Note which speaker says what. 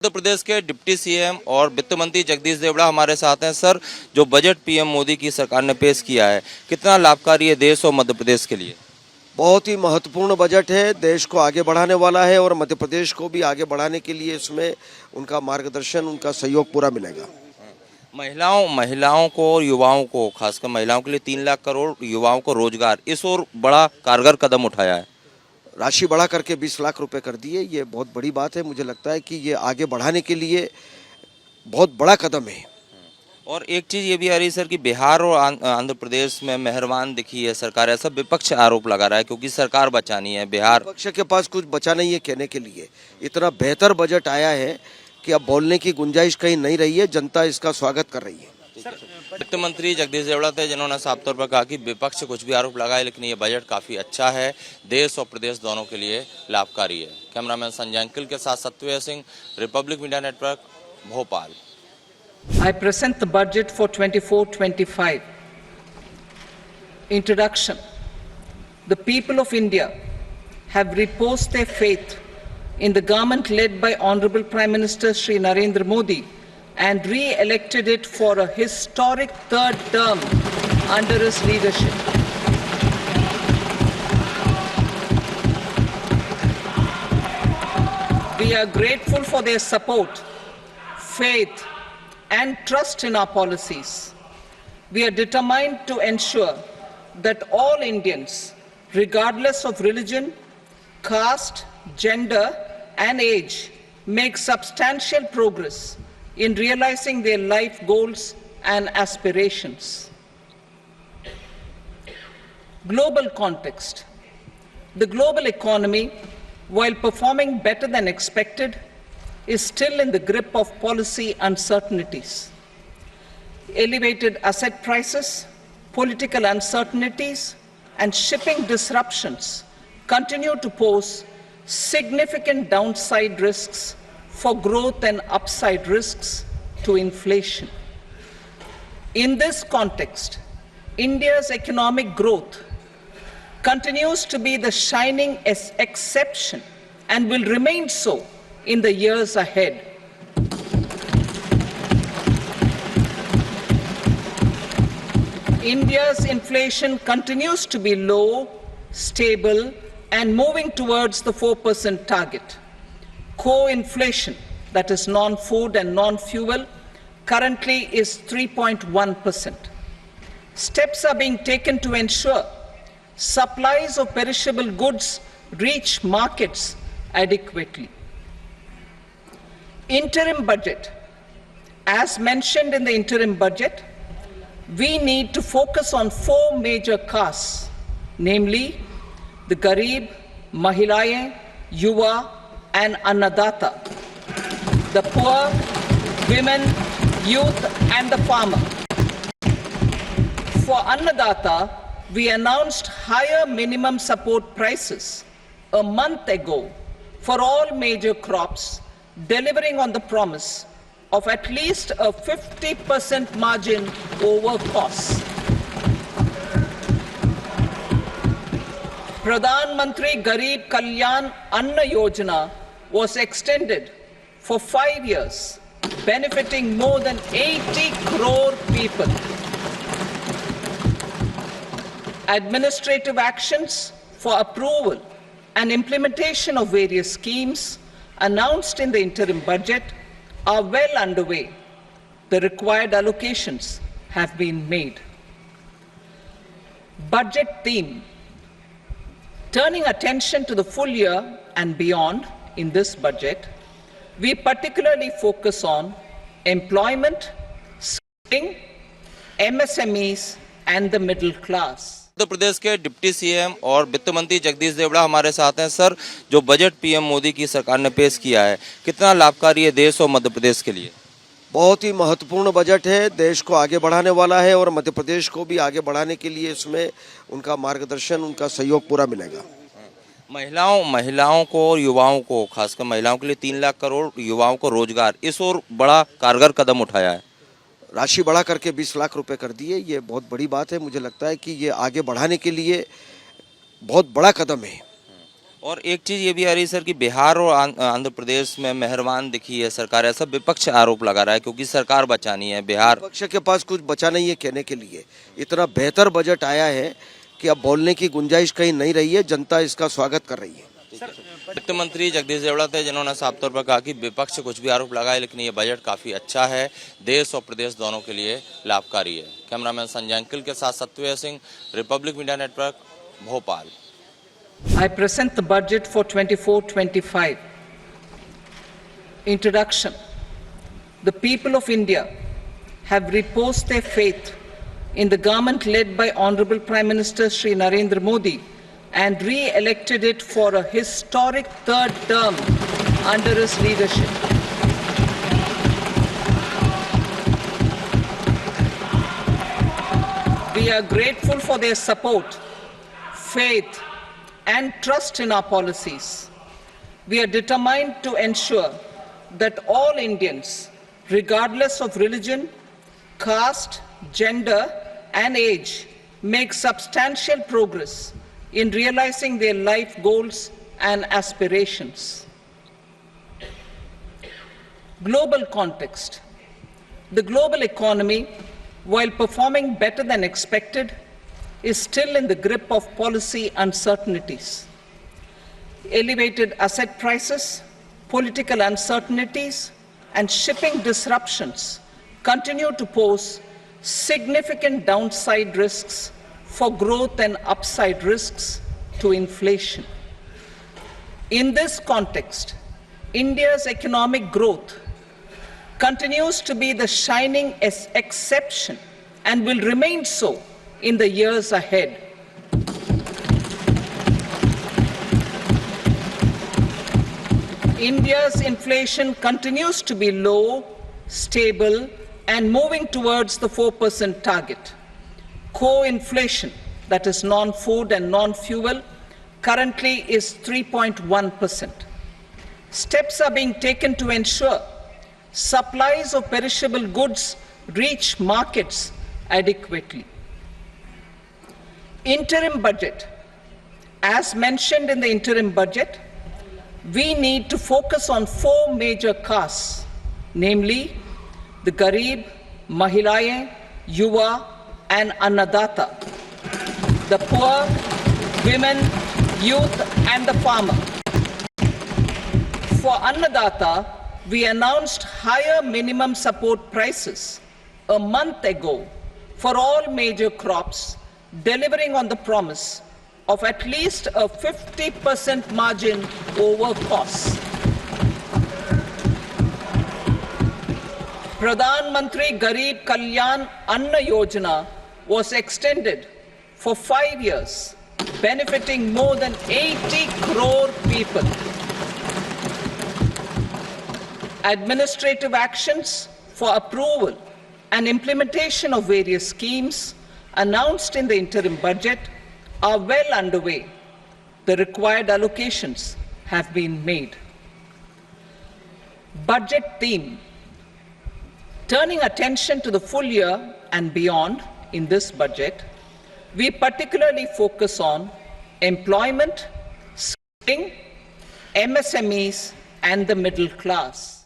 Speaker 1: उत्तर प्रदेश के deputy CM और वित्त मंत्री जगदीश देवड़ा हमारे साथ हैं। सर, जो बजट पीएम मोदी की सरकार ने पेश किया है, कितना लाभकारी है देश और मध्य प्रदेश के लिए?
Speaker 2: बहुत ही महत्वपूर्ण बजट है। देश को आगे बढ़ाने वाला है और मध्य प्रदेश को भी आगे बढ़ाने के लिए इसमें उनका मार्गदर्शन, उनका सहयोग पूरा मिलेगा।
Speaker 1: महिलाओं को और युवाओं को, खासकर महिलाओं के लिए 3 लाख करोड़, युवाओं को रोजगार, इस ओर बड़ा कारगर कदम उठाया है।
Speaker 2: राशि बढ़ा करके 20 लाख रुपए कर दिए। ये बहुत बड़ी बात है। मुझे लगता है कि ये आगे बढ़ाने के लिए बहुत बड़ा कदम है।
Speaker 1: और एक चीज़ ये भी आ रही है सर कि बिहार और आंध्र प्रदेश में मेहरबान दिखी है सरकार, ऐसा विपक्ष आरोप लगा रहा है, क्योंकि सरकार बचानी है। बिहार
Speaker 2: विपक्ष के पास कुछ बचा नहीं है कहने के लिए। इतना बेहतर बजट आया है कि अब बोलने की गुंजाइश कहीं नहीं रही है। जनता इसका स्वागत कर रही है।
Speaker 1: वित्त मंत्री जगदीश देवड़ा थे जिन्होंने साफ तौर पर कहा कि विपक्ष कुछ भी आरोप लगाए, लेकिन ये बजट काफ़ी अच्छा है, देश और प्रदेश दोनों के लिए लाभकारी है। कैमरामैन संजय अंकिल के साथ Satyaved Singh, Republic Media Network, Bhopal.
Speaker 3: I present the budget for 24-25. Introduction. The people of India have reposed their faith in the government led by Honorable Prime Minister Shri Narendra Modi and re-elected it for a historic third term under his leadership. We are grateful for their support, faith, and trust in our policies. We are determined to ensure that all Indians, regardless of religion, caste, gender, and age, make substantial progress in realizing their life goals and aspirations. Global context. The global economy, while performing better than expected, is still in the grip of policy uncertainties. Elevated asset prices, political uncertainties, and shipping disruptions continue to pose significant downside risks for growth and upside risks to inflation. In this context, India's economic growth continues to be the shining exception and will remain so in the years ahead. India's inflation continues to be low, stable, and moving towards the 4% target. Core inflation, that is non-food and non-fuel, currently is 3.1%. Steps are being taken to ensure supplies of perishable goods reach markets adequately. Interim budget. As mentioned in the interim budget, we need to focus on 4 major castes, namely the Garib, Mahilaye, Yuva, and Annadata, the poor, women, youth, and the farmer. For Annadata, we announced higher minimum support prices a month ago for all major crops, delivering on the promise of at least a 50% margin over costs. Pradhan Mantri Garib Kalyan Anna Yojana was extended for 5 years, benefiting more than 80 crore people. Administrative actions for approval and implementation of various schemes announced in the interim budget are well underway. The required allocations have been made. Budget theme. Turning attention to the full year and beyond in this budget, we particularly focus on employment, skilling, MSMEs, and the middle class.
Speaker 1: Uttar Pradesh के deputy CM और वित्त मंत्री जगदीश देवड़ा हमारे साथ हैं। Sir, जो budget PM Modi की सरकार ने पेश किया है, कितना लाभकारी है देश और मध्य प्रदेश के लिए?
Speaker 2: बहुत ही महत्वपूर्ण बजट है। देश को आगे बढ़ाने वाला है और मध्य प्रदेश को भी आगे बढ़ाने के लिए इसमें उनका मार्गदर्शन, उनका सहयोग पूरा मिलेगा।
Speaker 1: महिलाओं को और युवाओं को, खासकर महिलाओं के लिए 3 लाख करोड़, युवाओं को रोजगार, इस ओर बड़ा कारगर कदम उठाया है।
Speaker 2: राशि बढ़ा करके 20 लाख रुपए कर दिए। ये बहुत बड़ी बात है। मुझे लगता है कि ये आगे बढ़ाने के लिए बहुत बड़ा कदम है।
Speaker 1: और एक चीज़ ये भी आ रही है सर कि बिहार और आंध्र प्रदेश में मेहरबान दिखी है सरकार, ऐसा विपक्ष आरोप लगा रहा है क्योंकि सरकार बचानी है। बिहार
Speaker 2: विपक्ष के पास कुछ बचा नहीं है कहने के लिए। इतना बेहतर बजट आया है कि अब बोलने की गुंजाइश कहीं नहीं रही है। जनता इसका स्वागत कर रही है।
Speaker 1: वित्त मंत्री जगदीश देवड़ा थे जिन्होंने साफ तौर पर कहा कि विपक्ष से कुछ भी आरोप लगाए लेकिन ये बजट काफी अच्छा है, देश और प्रदेश दोनों के लिए लाभकारी है। कैमरामैन संजय अंकिल के साथ Satyavesh Singh, Republic Media Network, Bhopal.
Speaker 3: I present the budget for 24-25. Introduction. The people of India have reposed their faith in the government led by Honorable Prime Minister Shri Narendra Modi and re-elected it for a historic third term under his leadership. We are grateful for their support, faith, and trust in our policies. We are determined to ensure that all Indians, regardless of religion, caste, gender, and age, make substantial progress in realizing their life goals and aspirations. Global context. The global economy, while performing better than expected, is still in the grip of policy uncertainties. Elevated asset prices, political uncertainties, and shipping disruptions continue to pose significant downside risks for growth and upside risks to inflation. In this context, India's economic growth continues to be the shining exception and will remain so in the years ahead. India's inflation continues to be low, stable, and moving towards the 4% target. Core inflation, that is non-food and non-fuel, currently is 3.1%. Steps are being taken to ensure supplies of perishable goods reach markets adequately. Interim budget. As mentioned in the interim budget, we need to focus on four major castes, namely the Garib, Mahilaye, Yuva, and Annadata, the poor, women, youth, and the farmer. For Annadata, we announced higher minimum support prices a month ago for all major crops, delivering on the promise of at least a 50% margin over costs. Pradhan Mantri Garib Kalyan Anna Yojana was extended for 5 years, benefiting more than 80 crore people. Administrative actions for approval and implementation of various schemes announced in the interim budget are well underway. The required allocations have been made. Budget theme. Turning attention to the full year and beyond in this budget, we particularly focus on employment, skilling, MSMEs, and the middle class.